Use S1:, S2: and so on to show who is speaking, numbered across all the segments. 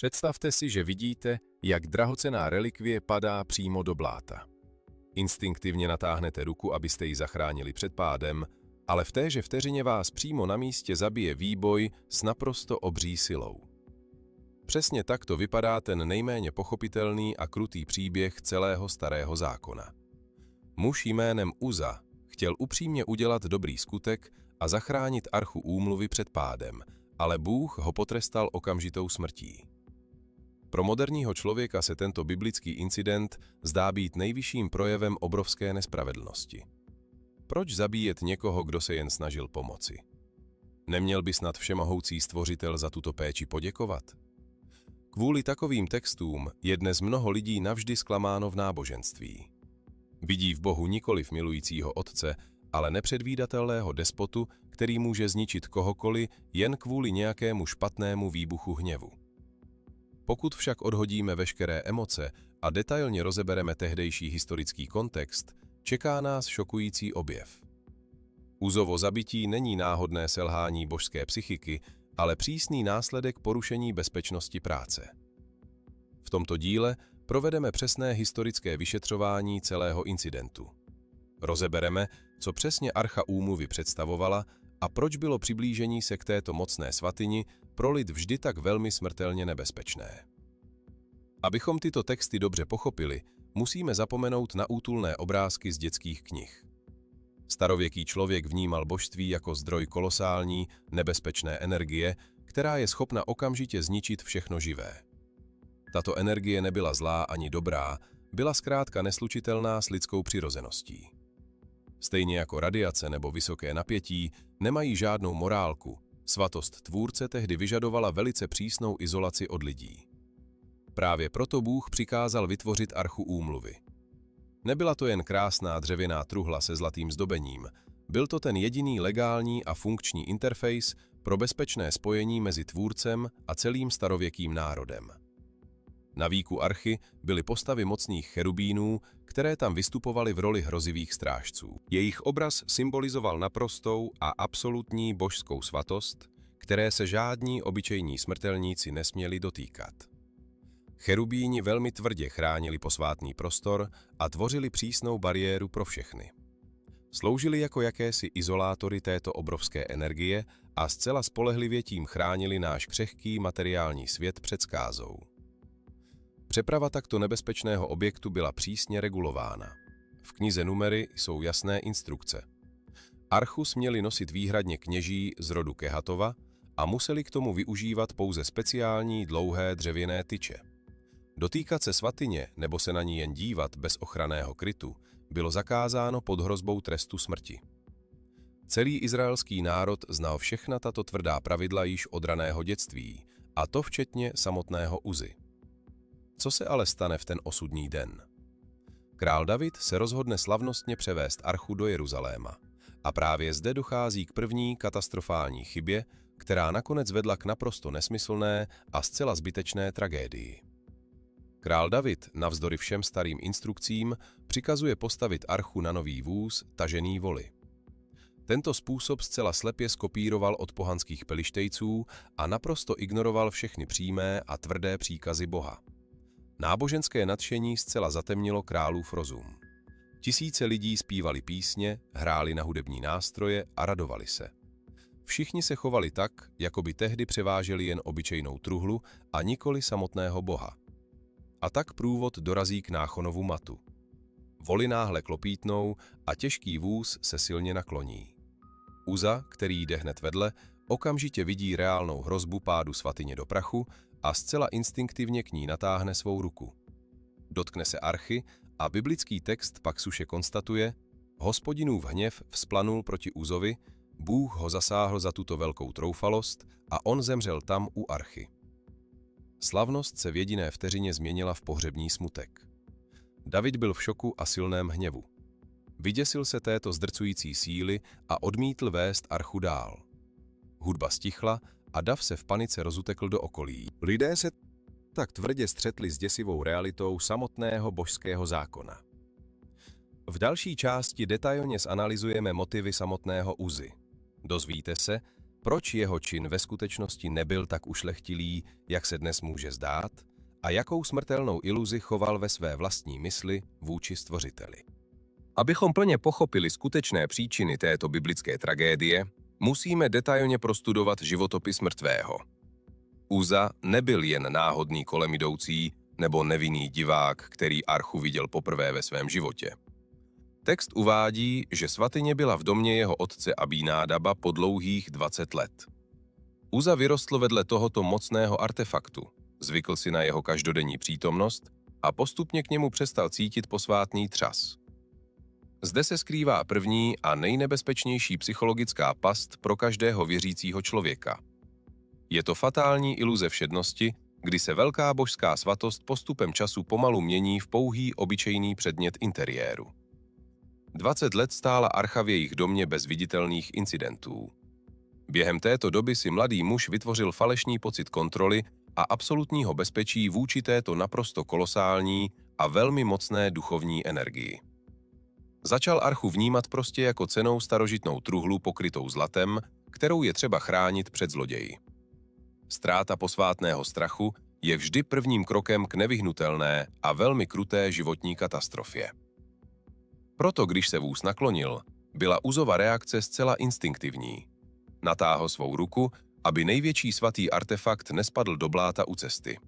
S1: Představte si, že vidíte, jak drahocenná relikvie padá přímo do bláta. Instinktivně natáhnete ruku, abyste ji zachránili před pádem, ale v téže vteřině vás přímo na místě zabije výboj s naprosto obří silou. Přesně takto vypadá ten nejméně pochopitelný a krutý příběh celého Starého zákona. Muž jménem Uza chtěl upřímně udělat dobrý skutek a zachránit archu úmluvy před pádem, ale Bůh ho potrestal okamžitou smrtí. Pro moderního člověka se tento biblický incident zdá být nejvyšším projevem obrovské nespravedlnosti. Proč zabíjet někoho, kdo se jen snažil pomoci? Neměl by snad všemohoucí Stvořitel za tuto péči poděkovat? Kvůli takovým textům je dnes mnoho lidí navždy zklamáno v náboženství. Vidí v Bohu nikoliv milujícího otce, ale nepředvídatelného despotu, který může zničit kohokoliv jen kvůli nějakému špatnému výbuchu hněvu. Pokud však odhodíme veškeré emoce a detailně rozebereme tehdejší historický kontext, čeká nás šokující objev. Uzovo zabití není náhodné selhání božské psychiky, ale přísný následek porušení bezpečnosti práce. V tomto díle provedeme přesné historické vyšetřování celého incidentu. Rozebereme, co přesně archa úmluvy představovala a proč bylo přiblížení se k této mocné svatyni pro lid vždy tak velmi smrtelně nebezpečné. Abychom tyto texty dobře pochopili, musíme zapomenout na útulné obrázky z dětských knih. Starověký člověk vnímal božství jako zdroj kolosální, nebezpečné energie, která je schopna okamžitě zničit všechno živé. Tato energie nebyla zlá ani dobrá, byla zkrátka neslučitelná s lidskou přirozeností. Stejně jako radiace nebo vysoké napětí nemají žádnou morálku, svatost Tvůrce tehdy vyžadovala velice přísnou izolaci od lidí. Právě proto Bůh přikázal vytvořit archu úmluvy. Nebyla to jen krásná dřevěná truhla se zlatým zdobením, byl to ten jediný legální a funkční interface pro bezpečné spojení mezi Tvůrcem a celým starověkým národem. Na víku archy byly postavy mocných cherubínů, které tam vystupovaly v roli hrozivých strážců. Jejich obraz symbolizoval naprostou a absolutní božskou svatost, které se žádní obyčejní smrtelníci nesměli dotýkat. Cherubíni velmi tvrdě chránili posvátný prostor a tvořili přísnou bariéru pro všechny. Sloužili jako jakési izolátory této obrovské energie a zcela spolehlivě tím chránili náš křehký materiální svět před zkázou. Přeprava takto nebezpečného objektu byla přísně regulována. V knize Numery jsou jasné instrukce. Archu směli nosit výhradně kněží z rodu Kehatova a museli k tomu využívat pouze speciální dlouhé dřevěné tyče. Dotýkat se svatyně nebo se na ní jen dívat bez ochranného krytu bylo zakázáno pod hrozbou trestu smrti. Celý izraelský národ znal všechna tato tvrdá pravidla již od raného dětství, a to včetně samotného Uzy. Co se ale stane v ten osudný den? Král David se rozhodne slavnostně převést archu do Jeruzaléma. A právě zde dochází k první katastrofální chybě, která nakonec vedla k naprosto nesmyslné a zcela zbytečné tragédii. Král David, navzdory všem starým instrukcím, přikazuje postavit archu na nový vůz, tažený voly. Tento způsob zcela slepě skopíroval od pohanských pelištejců a naprosto ignoroval všechny přímé a tvrdé příkazy Boha. Náboženské nadšení zcela zatemnilo králův rozum. Tisíce lidí zpívali písně, hráli na hudební nástroje a radovali se. Všichni se chovali tak, jako by tehdy převáželi jen obyčejnou truhlu a nikoli samotného Boha. A tak průvod dorazí k Náchonovu matu. Voly náhle klopítnou a těžký vůz se silně nakloní. Uza, který jde hned vedle, okamžitě vidí reálnou hrozbu pádu svatyně do prachu a zcela instinktivně k ní natáhne svou ruku. Dotkne se archy a biblický text pak suše konstatuje: Hospodinův hněv vzplanul proti Uzovi, Bůh ho zasáhl za tuto velkou troufalost a on zemřel tam u archy. Slavnost se v jediné vteřině změnila v pohřební smutek. David byl v šoku a silném hněvu. Vyděsil se této zdrcující síly a odmítl vést archu dál. Hudba stichla a dav se v panice rozutekl do okolí. Lidé se tak tvrdě střetli s děsivou realitou samotného božského zákona. V další části detailně zanalyzujeme motivy samotného Uzy. Dozvíte se, proč jeho čin ve skutečnosti nebyl tak ušlechtilý, jak se dnes může zdát, a jakou smrtelnou iluzi choval ve své vlastní mysli vůči Stvořiteli. Abychom plně pochopili skutečné příčiny této biblické tragédie, musíme detailně prostudovat životopis mrtvého. Uza nebyl jen náhodný kolem jdoucí nebo nevinný divák, který archu viděl poprvé ve svém životě. Text uvádí, že svatyně byla v domě jeho otce Abínádaba po dlouhých 20 let. Uza vyrostl vedle tohoto mocného artefaktu, zvykl si na jeho každodenní přítomnost a postupně k němu přestal cítit posvátný třas. Zde se skrývá první a nejnebezpečnější psychologická past pro každého věřícího člověka. Je to fatální iluze všednosti, kdy se velká božská svatost postupem času pomalu mění v pouhý obyčejný předmět interiéru. 20 let stála archa v jejich domě bez viditelných incidentů. Během této doby si mladý muž vytvořil falešný pocit kontroly a absolutního bezpečí vůči této naprosto kolosální a velmi mocné duchovní energii. Začal archu vnímat prostě jako cennou starožitnou truhlu pokrytou zlatem, kterou je třeba chránit před zloději. Ztráta posvátného strachu je vždy prvním krokem k nevyhnutelné a velmi kruté životní katastrofě. Proto, když se vůz naklonil, byla Uzova reakce zcela instinktivní. Natáhl svou ruku, aby největší svatý artefakt nespadl do bláta u cesty.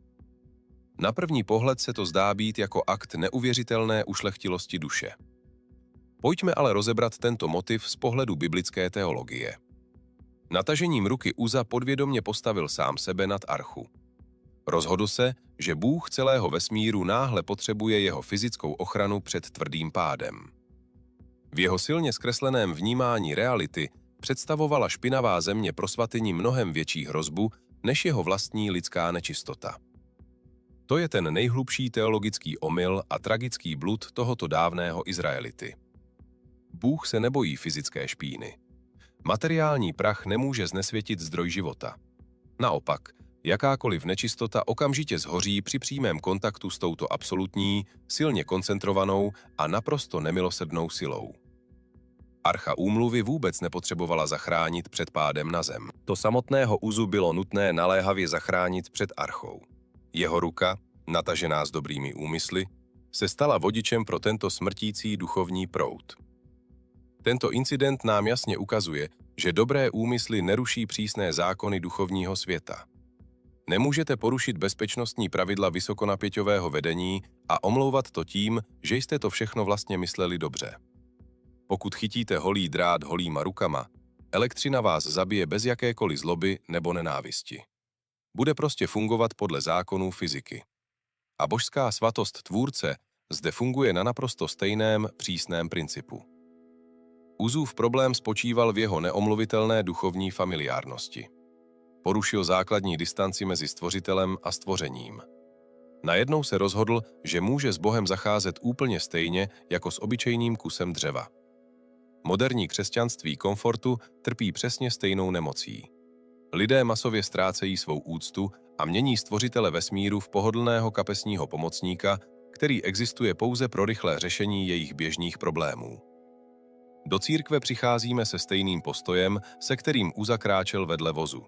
S1: Na první pohled se to zdá být jako akt neuvěřitelné ušlechtilosti duše. Pojďme ale rozebrat tento motiv z pohledu biblické teologie. Natažením ruky Uza podvědomě postavil sám sebe nad archu. Rozhodl se, že Bůh celého vesmíru náhle potřebuje jeho fyzickou ochranu před tvrdým pádem. V jeho silně zkresleném vnímání reality představovala špinavá země pro svatyni mnohem větší hrozbu než jeho vlastní lidská nečistota. To je ten nejhlubší teologický omyl a tragický blud tohoto dávného Izraelity. Bůh se nebojí fyzické špíny. Materiální prach nemůže znesvětit zdroj života. Naopak, jakákoliv nečistota okamžitě zhoří při přímém kontaktu s touto absolutní, silně koncentrovanou a naprosto nemilosrdnou silou. Archa úmluvy vůbec nepotřebovala zachránit před pádem na zem. To samotného Uzu bylo nutné naléhavě zachránit před archou. Jeho ruka, natažená s dobrými úmysly, se stala vodičem pro tento smrtící duchovní proud. Tento incident nám jasně ukazuje, že dobré úmysly neruší přísné zákony duchovního světa. Nemůžete porušit bezpečnostní pravidla vysokonapěťového vedení a omlouvat to tím, že jste to všechno vlastně mysleli dobře. Pokud chytíte holý drát holýma rukama, elektřina vás zabije bez jakékoliv zloby nebo nenávisti. Bude prostě fungovat podle zákonů fyziky. A božská svatost tvůrce zde funguje na naprosto stejném přísném principu. Uzův problém spočíval v jeho neomluvitelné duchovní familiárnosti. Porušil základní distanci mezi stvořitelem a stvořením. Najednou se rozhodl, že může s Bohem zacházet úplně stejně jako s obyčejným kusem dřeva. Moderní křesťanství komfortu trpí přesně stejnou nemocí. Lidé masově ztrácejí svou úctu a mění stvořitele vesmíru v pohodlného kapesního pomocníka, který existuje pouze pro rychlé řešení jejich běžných problémů. Do církve přicházíme se stejným postojem, se kterým Uza kráčel vedle vozu.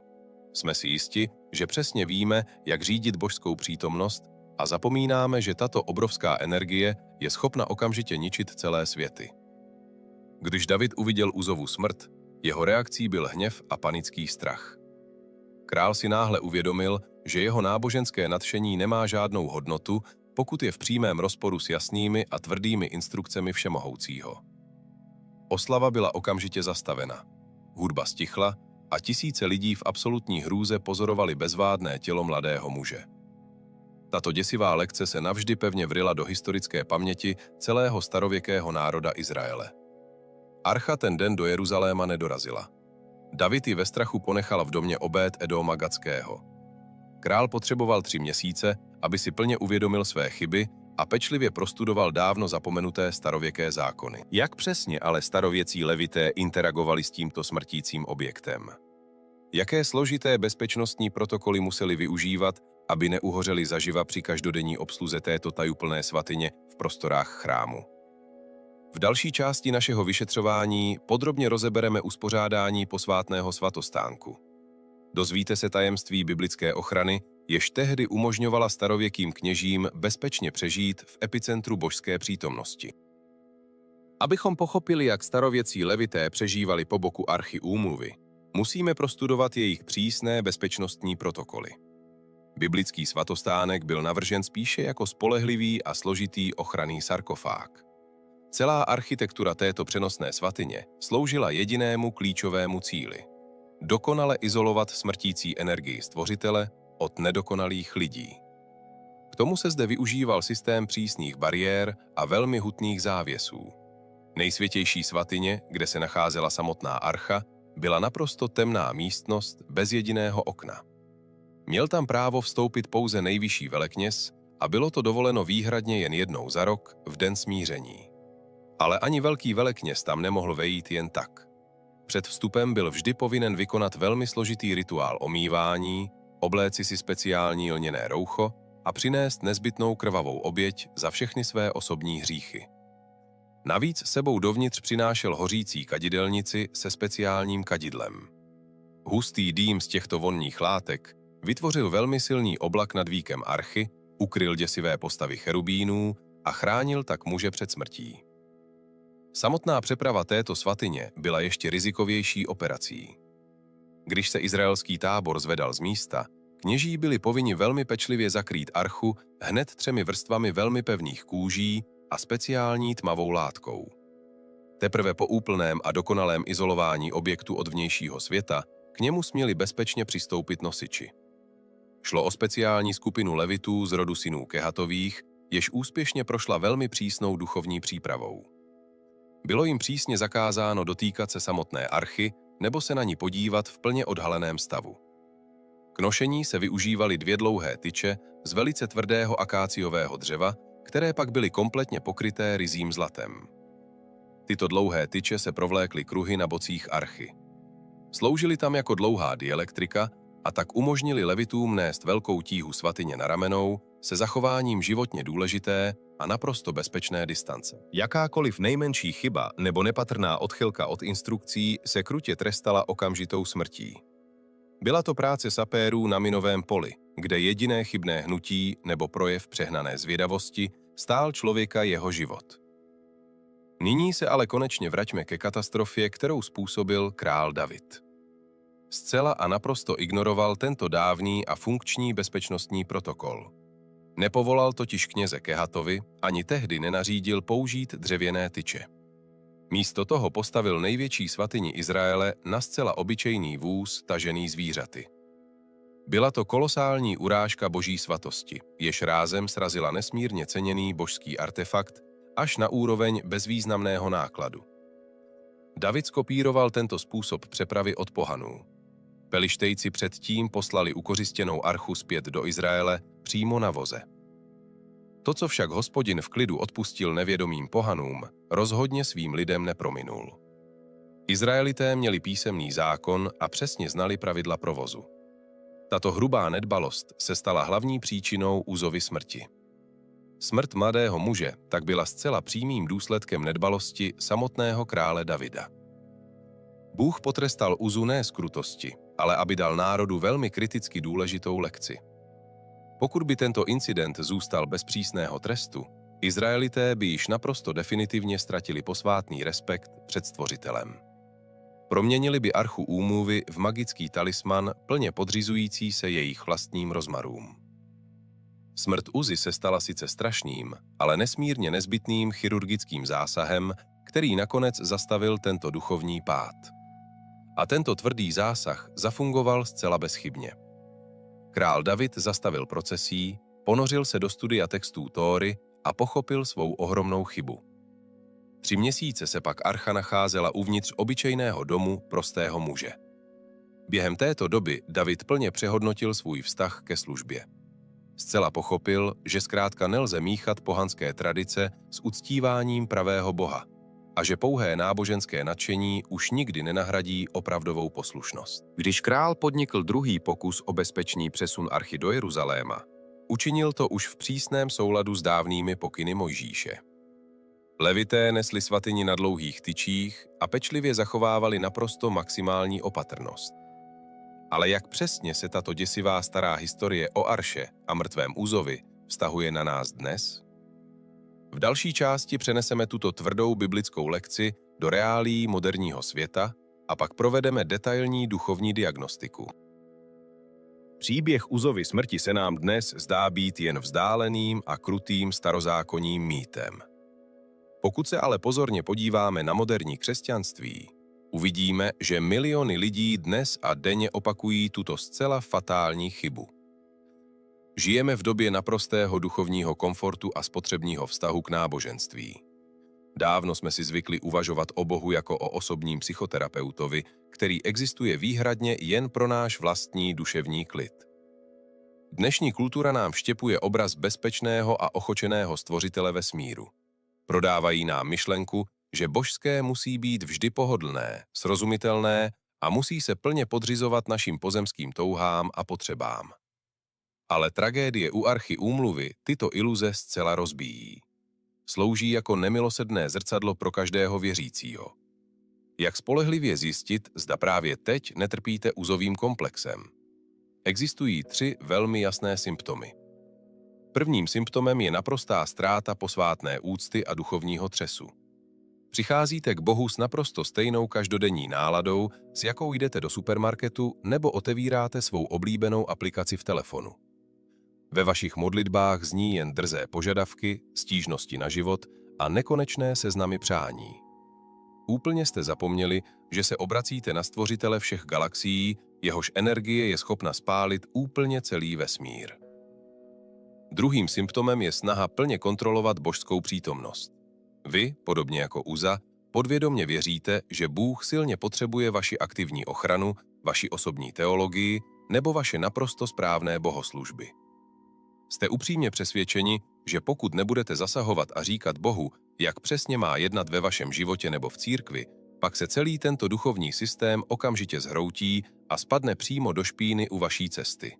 S1: Jsme si jisti, že přesně víme, jak řídit božskou přítomnost a zapomínáme, že tato obrovská energie je schopna okamžitě ničit celé světy. Když David uviděl Uzovu smrt, jeho reakcí byl hněv a panický strach. Král si náhle uvědomil, že jeho náboženské nadšení nemá žádnou hodnotu, pokud je v přímém rozporu s jasnými a tvrdými instrukcemi všemohoucího. Oslava byla okamžitě zastavena. Hudba stichla a tisíce lidí v absolutní hrůze pozorovali bezvádné tělo mladého muže. Tato děsivá lekce se navždy pevně vryla do historické paměti celého starověkého národa Izraele. Archa ten den do Jeruzaléma nedorazila. David ji ve strachu ponechal v domě Obéd Edóma Gatského. Král potřeboval 3 měsíce, aby si plně uvědomil své chyby a pečlivě prostudoval dávno zapomenuté starověké zákony. Jak přesně ale starověcí levité interagovali s tímto smrtícím objektem? Jaké složité bezpečnostní protokoly museli využívat, aby neuhořeli zaživa při každodenní obsluze této tajuplné svatyně v prostorách chrámu? V další části našeho vyšetřování podrobně rozebereme uspořádání posvátného svatostánku. Dozvíte se tajemství biblické ochrany, jež tehdy umožňovala starověkým kněžím bezpečně přežít v epicentru božské přítomnosti. Abychom pochopili, jak starověcí levité přežívali po boku archy úmluvy, musíme prostudovat jejich přísné bezpečnostní protokoly. Biblický svatostánek byl navržen spíše jako spolehlivý a složitý ochranný sarkofág. Celá architektura této přenosné svatyně sloužila jedinému klíčovému cíli – dokonale izolovat smrtící energii Stvořitele od nedokonalých lidí. K tomu se zde využíval systém přísných bariér a velmi hutných závěsů. Nejsvětější svatyně, kde se nacházela samotná archa, byla naprosto temná místnost bez jediného okna. Měl tam právo vstoupit pouze nejvyšší velekněz a bylo to dovoleno výhradně jen jednou za rok v den smíření. Ale ani velký velekněz tam nemohl vejít jen tak. Před vstupem byl vždy povinen vykonat velmi složitý rituál omývání, obléci si speciální lněné roucho a přinést nezbytnou krvavou oběť za všechny své osobní hříchy. Navíc sebou dovnitř přinášel hořící kadidelnici se speciálním kadidlem. Hustý dým z těchto vonných látek vytvořil velmi silný oblak nad víkem archy, ukryl děsivé postavy cherubínů a chránil tak muže před smrtí. Samotná přeprava této svatyně byla ještě rizikovější operací. Když se izraelský tábor zvedal z místa, kněží byli povinni velmi pečlivě zakrýt archu hned 3 vrstvami velmi pevných kůží a speciální tmavou látkou. Teprve po úplném a dokonalém izolování objektu od vnějšího světa k němu směli bezpečně přistoupit nosiči. Šlo o speciální skupinu levitů z rodu synů Kehatových, jež úspěšně prošla velmi přísnou duchovní přípravou. Bylo jim přísně zakázáno dotýkat se samotné archy nebo se na ní podívat v plně odhaleném stavu. K nošení se využívaly 2 dlouhé tyče z velice tvrdého akáciového dřeva, které pak byly kompletně pokryté ryzím zlatem. Tyto dlouhé tyče se provlékly kruhy na bocích archy. Sloužily tam jako dlouhá dielektrika a tak umožnili levitům nést velkou tíhu svatyně na ramenou se zachováním životně důležité a naprosto bezpečné distance. Jakákoliv nejmenší chyba nebo nepatrná odchylka od instrukcí se krutě trestala okamžitou smrtí. Byla to práce sapérů na minovém poli, kde jediné chybné hnutí nebo projev přehnané zvědavosti stál člověka jeho život. Nyní se ale konečně vraťme ke katastrofě, kterou způsobil král David. Zcela a naprosto ignoroval tento dávný a funkční bezpečnostní protokol. Nepovolal totiž kněze Kehatovi, ani tehdy nenařídil použít dřevěné tyče. Místo toho postavil největší svatyni Izraele na zcela obyčejný vůz tažený zvířaty. Byla to kolosální urážka boží svatosti, jež rázem srazila nesmírně ceněný božský artefakt až na úroveň bezvýznamného nákladu. David skopíroval tento způsob přepravy od pohanů. Pelištejci předtím poslali ukořistěnou archu zpět do Izraele přímo na voze. To, co však Hospodin v klidu odpustil nevědomým pohanům, rozhodně svým lidem neprominul. Izraelité měli písemný zákon a přesně znali pravidla provozu. Tato hrubá nedbalost se stala hlavní příčinou Uzovy smrti. Smrt mladého muže tak byla zcela přímým důsledkem nedbalosti samotného krále Davida. Bůh potrestal Uzu ne z krutosti, ale aby dal národu velmi kriticky důležitou lekci. Pokud by tento incident zůstal bez přísného trestu, Izraelité by již naprosto definitivně ztratili posvátný respekt před Stvořitelem. Proměnili by archu úmluvy v magický talisman plně podřizující se jejich vlastním rozmarům. Smrt Uzy se stala sice strašným, ale nesmírně nezbytným chirurgickým zásahem, který nakonec zastavil tento duchovní pád. A tento tvrdý zásah zafungoval zcela bezchybně. Král David zastavil procesí, ponořil se do studia textů Tóry a pochopil svou ohromnou chybu. 3 měsíce se pak archa nacházela uvnitř obyčejného domu prostého muže. Během této doby David plně přehodnotil svůj vztah ke službě. Zcela pochopil, že zkrátka nelze míchat pohanské tradice s uctíváním pravého Boha a že pouhé náboženské nadšení už nikdy nenahradí opravdovou poslušnost. Když král podnikl druhý pokus o bezpečný přesun archy do Jeruzaléma, učinil to už v přísném souladu s dávnými pokyny Mojžíše. Levité nesli svatyni na dlouhých tyčích a pečlivě zachovávali naprosto maximální opatrnost. Ale jak přesně se tato děsivá stará historie o Arše a mrtvém Uzovi vztahuje na nás dnes? V další části přeneseme tuto tvrdou biblickou lekci do reálií moderního světa a pak provedeme detailní duchovní diagnostiku. Příběh Uzovy smrti se nám dnes zdá být jen vzdáleným a krutým starozákonním mýtem. Pokud se ale pozorně podíváme na moderní křesťanství, uvidíme, že miliony lidí dnes a denně opakují tuto zcela fatální chybu. Žijeme v době naprostého duchovního komfortu a spotřebního vztahu k náboženství. Dávno jsme si zvykli uvažovat o Bohu jako o osobním psychoterapeutovi, který existuje výhradně jen pro náš vlastní duševní klid. Dnešní kultura nám vštěpuje obraz bezpečného a ochočeného stvořitele vesmíru. Prodávají nám myšlenku, že božské musí být vždy pohodlné, srozumitelné a musí se plně podřizovat našim pozemským touhám a potřebám. Ale tragédie u Archy úmluvy tyto iluze zcela rozbíjí. Slouží jako nemilosrdné zrcadlo pro každého věřícího. Jak spolehlivě zjistit, zda právě teď netrpíte Uzovým komplexem? Existují 3 velmi jasné symptomy. Prvním symptomem je naprostá ztráta posvátné úcty a duchovního třesu. Přicházíte k Bohu s naprosto stejnou každodenní náladou, s jakou jdete do supermarketu nebo otevíráte svou oblíbenou aplikaci v telefonu. Ve vašich modlitbách zní jen drzé požadavky, stížnosti na život a nekonečné seznamy přání. Úplně jste zapomněli, že se obracíte na stvořitele všech galaxií, jehož energie je schopna spálit úplně celý vesmír. Druhým symptomem je snaha plně kontrolovat božskou přítomnost. Vy, podobně jako Uza, podvědomě věříte, že Bůh silně potřebuje vaši aktivní ochranu, vaši osobní teologii nebo vaše naprosto správné bohoslužby. Jste upřímně přesvědčeni, že pokud nebudete zasahovat a říkat Bohu, jak přesně má jednat ve vašem životě nebo v církvi, pak se celý tento duchovní systém okamžitě zhroutí a spadne přímo do špíny u vaší cesty.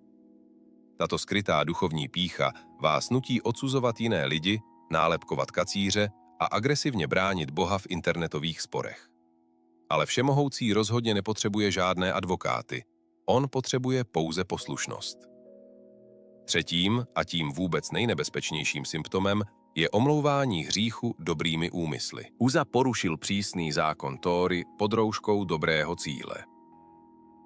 S1: Tato skrytá duchovní pýcha vás nutí odsuzovat jiné lidi, nálepkovat kacíře a agresivně bránit Boha v internetových sporech. Ale Všemohoucí rozhodně nepotřebuje žádné advokáty. On potřebuje pouze poslušnost. Třetím a tím vůbec nejnebezpečnějším symptomem je omlouvání hříchu dobrými úmysly. Uza porušil přísný zákon Tóry pod rouškou dobrého cíle.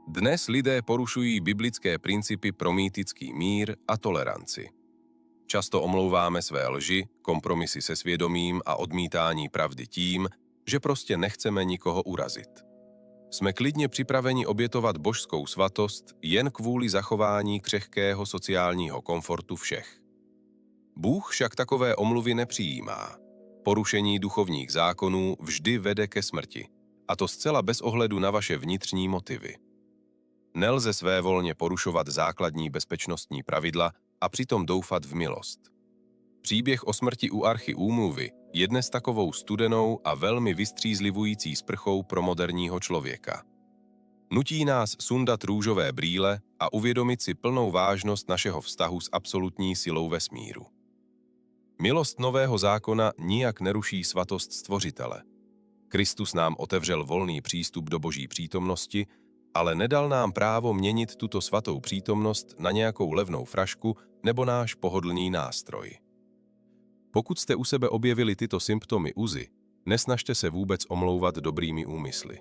S1: Dnes lidé porušují biblické principy pro mýtický mír a toleranci. Často omlouváme své lži, kompromisy se svědomím a odmítání pravdy tím, že prostě nechceme nikoho urazit. Jsme klidně připraveni obětovat božskou svatost jen kvůli zachování křehkého sociálního komfortu všech. Bůh však takové omluvy nepřijímá. Porušení duchovních zákonů vždy vede ke smrti, a to zcela bez ohledu na vaše vnitřní motivy. Nelze svévolně porušovat základní bezpečnostní pravidla a přitom doufat v milost. Příběh o smrti u Archy úmluvy je dnes takovou studenou a velmi vystřízlivující sprchou pro moderního člověka. Nutí nás sundat růžové brýle a uvědomit si plnou vážnost našeho vztahu s absolutní silou vesmíru. Milost nového zákona nijak neruší svatost Stvořitele. Kristus nám otevřel volný přístup do Boží přítomnosti, ale nedal nám právo měnit tuto svatou přítomnost na nějakou levnou frašku nebo náš pohodlný nástroj. Pokud jste u sebe objevili tyto symptomy Uzy, nesnažte se vůbec omlouvat dobrými úmysly.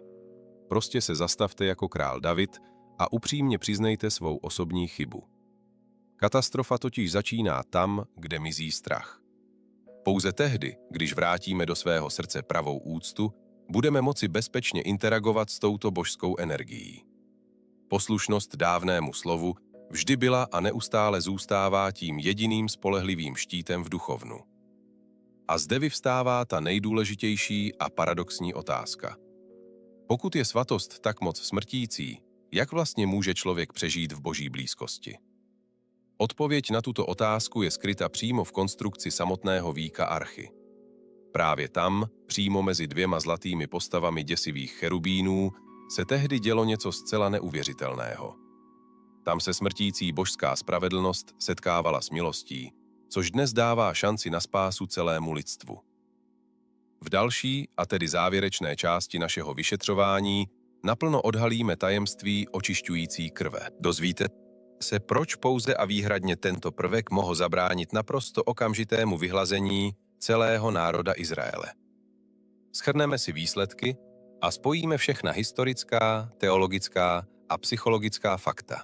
S1: Prostě se zastavte jako král David a upřímně přiznejte svou osobní chybu. Katastrofa totiž začíná tam, kde mizí strach. Pouze tehdy, když vrátíme do svého srdce pravou úctu, budeme moci bezpečně interagovat s touto božskou energií. Poslušnost dávnému slovu vždy byla a neustále zůstává tím jediným spolehlivým štítem v duchovnu. A zde vyvstává ta nejdůležitější a paradoxní otázka. Pokud je svatost tak moc smrtící, jak vlastně může člověk přežít v boží blízkosti? Odpověď na tuto otázku je skryta přímo v konstrukci samotného víka Archy. Právě tam, přímo mezi 2 zlatými postavami děsivých cherubínů, se tehdy dělo něco zcela neuvěřitelného. Tam se smrtící božská spravedlnost setkávala s milostí, což dnes dává šanci na spásu celému lidstvu. V další, a tedy závěrečné části našeho vyšetřování, naplno odhalíme tajemství očišťující krve. Dozvíte se, proč pouze a výhradně tento prvek mohl zabránit naprosto okamžitému vyhlazení celého národa Izraele. Shrneme si výsledky a spojíme všechna historická, teologická a psychologická fakta.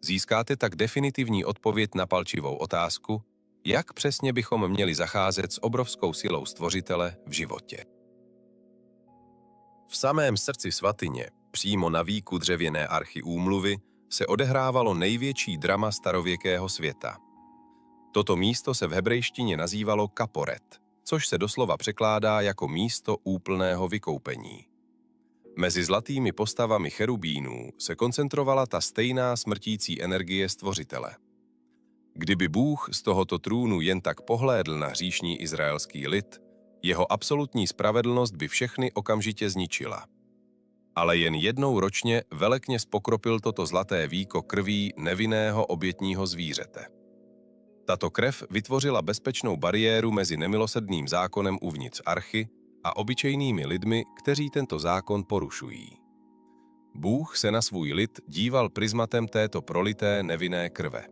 S1: Získáte tak definitivní odpověď na palčivou otázku, jak přesně bychom měli zacházet s obrovskou silou Stvořitele v životě. V samém srdci svatyně, přímo na víku dřevěné archy úmluvy, se odehrávalo největší drama starověkého světa. Toto místo se v hebrejštině nazývalo kaporet, což se doslova překládá jako místo úplného vykoupení. Mezi zlatými postavami cherubínů se koncentrovala ta stejná smrtící energie Stvořitele. Kdyby Bůh z tohoto trůnu jen tak pohlédl na hříšný izraelský lid, jeho absolutní spravedlnost by všechny okamžitě zničila. Ale jen jednou ročně velekněz pokropil toto zlaté víko krví nevinného obětního zvířete. Tato krev vytvořila bezpečnou bariéru mezi nemilosrdným zákonem uvnitř archy a obyčejnými lidmi, kteří tento zákon porušují. Bůh se na svůj lid díval prismatem této prolité nevinné krve.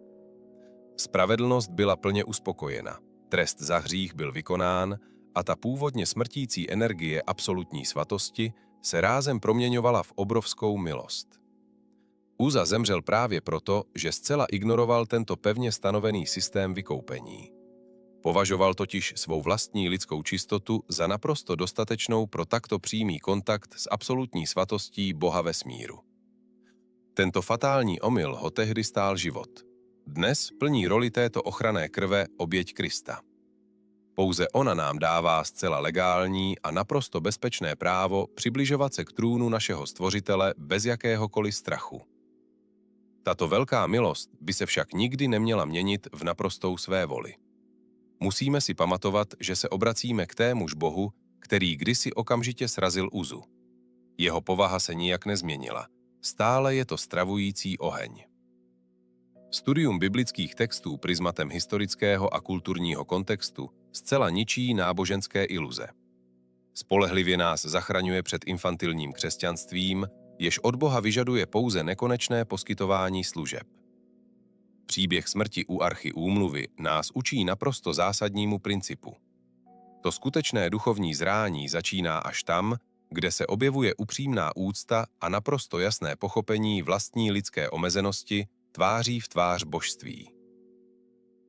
S1: Spravedlnost byla plně uspokojena, trest za hřích byl vykonán a ta původně smrtící energie absolutní svatosti se rázem proměňovala v obrovskou milost. Uza zemřel právě proto, že zcela ignoroval tento pevně stanovený systém vykoupení. Považoval totiž svou vlastní lidskou čistotu za naprosto dostatečnou pro takto přímý kontakt s absolutní svatostí Boha vesmíru. Tento fatální omyl ho tehdy stál život. Dnes plní roli této ochranné krve oběť Krista. Pouze ona nám dává zcela legální a naprosto bezpečné právo přibližovat se k trůnu našeho Stvořitele bez jakéhokoliv strachu. Tato velká milost by se však nikdy neměla měnit v naprostou svévoli. Musíme si pamatovat, že se obracíme k témuž Bohu, který kdysi okamžitě srazil Uzu. Jeho povaha se nijak nezměnila. Stále je to stravující oheň. Studium biblických textů prismatem historického a kulturního kontextu zcela ničí náboženské iluze. Spolehlivě nás zachraňuje před infantilním křesťanstvím, jež od Boha vyžaduje pouze nekonečné poskytování služeb. Příběh smrti u archy úmluvy nás učí naprosto zásadnímu principu. To skutečné duchovní zrání začíná až tam, kde se objevuje upřímná úcta a naprosto jasné pochopení vlastní lidské omezenosti tváří v tvář božství.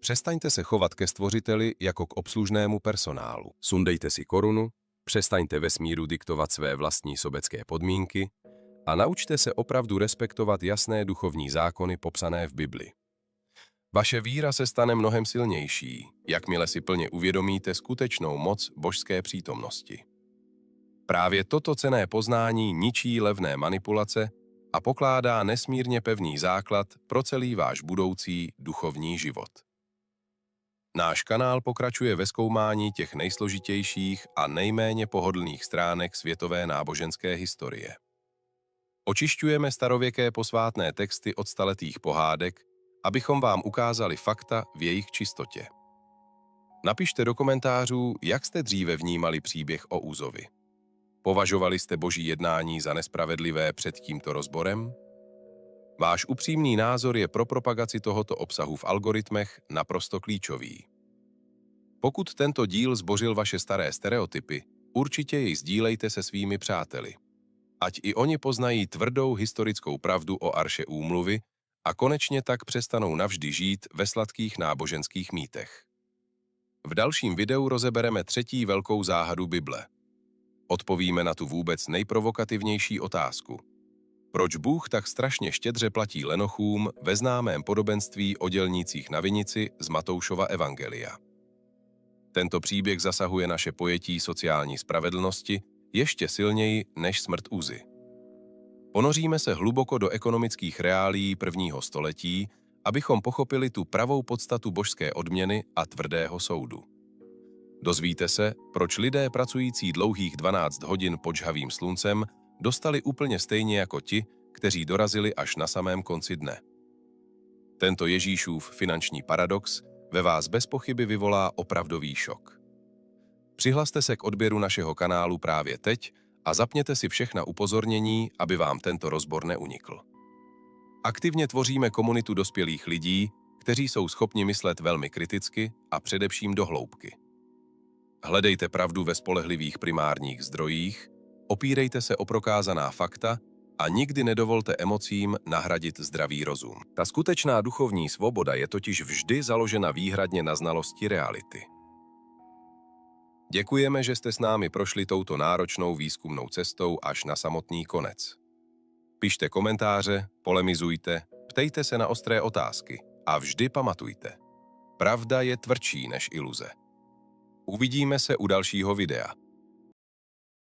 S1: Přestaňte se chovat ke Stvořiteli jako k obslužnému personálu. Sundejte si korunu, přestaňte vesmíru diktovat své vlastní sobecké podmínky a naučte se opravdu respektovat jasné duchovní zákony popsané v Bibli. Vaše víra se stane mnohem silnější, jakmile si plně uvědomíte skutečnou moc božské přítomnosti. Právě toto cenné poznání ničí levné manipulace a pokládá nesmírně pevný základ pro celý váš budoucí duchovní život. Náš kanál pokračuje ve zkoumání těch nejsložitějších a nejméně pohodlných stránek světové náboženské historie. Očišťujeme starověké posvátné texty od staletých pohádek, abychom vám ukázali fakta v jejich čistotě. Napište do komentářů, jak jste dříve vnímali příběh o Uzovi. Považovali jste boží jednání za nespravedlivé před tímto rozborem? Váš upřímný názor je pro propagaci tohoto obsahu v algoritmech naprosto klíčový. Pokud tento díl zbořil vaše staré stereotypy, určitě jej sdílejte se svými přáteli. Ať i oni poznají tvrdou historickou pravdu o arše úmluvy a konečně tak přestanou navždy žít ve sladkých náboženských mýtech. V dalším videu rozebereme třetí velkou záhadu Bible. Odpovíme na tu vůbec nejprovokativnější otázku. Proč Bůh tak strašně štědře platí lenochům ve známém podobenství o dělnících na vinici z Matoušova evangelia? Tento příběh zasahuje naše pojetí sociální spravedlnosti ještě silněji než smrt Uzy. Ponoříme se hluboko do ekonomických reálií prvního století, abychom pochopili tu pravou podstatu božské odměny a tvrdého soudu. Dozvíte se, proč lidé pracující dlouhých 12 hodin pod žhavým sluncem dostali úplně stejně jako ti, kteří dorazili až na samém konci dne. Tento Ježíšův finanční paradox ve vás bez pochyby vyvolá opravdový šok. Přihlaste se k odběru našeho kanálu právě teď a zapněte si všechna upozornění, aby vám tento rozbor neunikl. Aktivně tvoříme komunitu dospělých lidí, kteří jsou schopni myslet velmi kriticky a především do hloubky. Hledejte pravdu ve spolehlivých primárních zdrojích, opírejte se o prokázaná fakta a nikdy nedovolte emocím nahradit zdravý rozum. Ta skutečná duchovní svoboda je totiž vždy založena výhradně na znalosti reality. Děkujeme, že jste s námi prošli touto náročnou výzkumnou cestou až na samotný konec. Pište komentáře, polemizujte, ptejte se na ostré otázky a vždy pamatujte. Pravda je tvrdší než iluze. Uvidíme se u dalšího videa.